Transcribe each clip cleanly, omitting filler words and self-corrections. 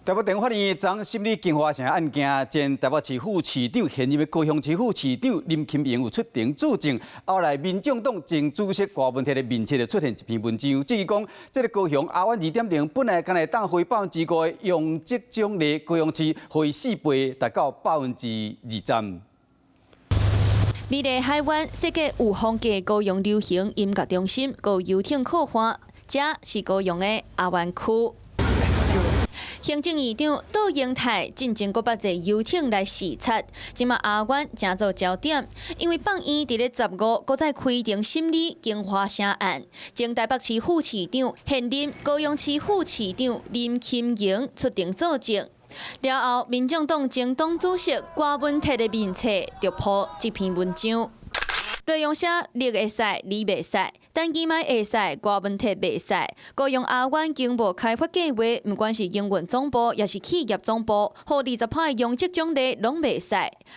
台北地方法院昨审理金华城案件，前台北市副市长现任的高雄市副市长林钦明有出庭作证。后来，民众党前主席郭文泰的面册就出现一篇文章，质疑讲，这个高雄阿湾2.0本来干来当回5%的用积奖励，高雄市回4倍，达到200%。美丽海湾世界有风格高雄流行音乐中心，有游艇靠岸，这是高雄的阿湾区。行政院长杜英泰进前国捌坐游艇来视察，即马阿湾正做焦点，因为放院伫咧15搁再开庭审理金华城案，前台北市副市长现任高雄市副市长林钦盈出庭作证。了后，民众党前党主席郭文泰的面册就铺这篇文章。内容写你会使，你袂使，但伊卖会使，郭文泰袂使。高雄阿湾经无开发计划，不管是营运总部也是企业总部，互20%的用积奖励拢袂使。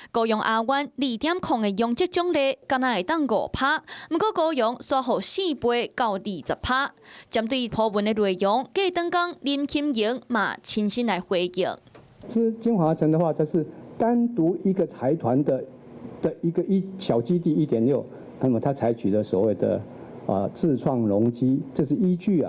高雄阿湾2.0的用积奖励，敢若会当5%，不过高雄刷互4倍到20%。针对破文的内容，继当讲林钦盈嘛亲身来回应。金华城的话，这是单独一个财团的一个小基地1.6，那么他采取了所谓的自创容积，这是依据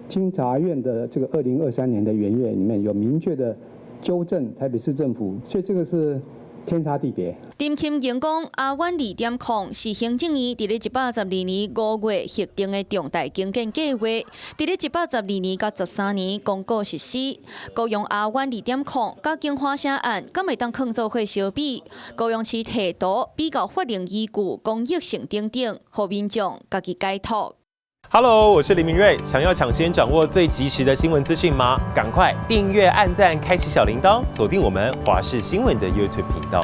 经察院的这个2023年的原业里面有明确的纠正台北市政府，所以这个是天差地别。林钦盈讲，阿湾2.0是行政院伫咧112年5月核定的重大经建计划，伫咧112年到13年公告实施。高雄阿湾2.0甲金华城案，敢会当放做伙相比？高雄市提图比较法令依据、公益性等等，互民众家己解读。Hello， 我是林明瑞。想要抢先掌握最及时的新闻资讯吗？赶快订阅、按赞、开启小铃铛，锁定我们华视新闻的 YouTube 频道。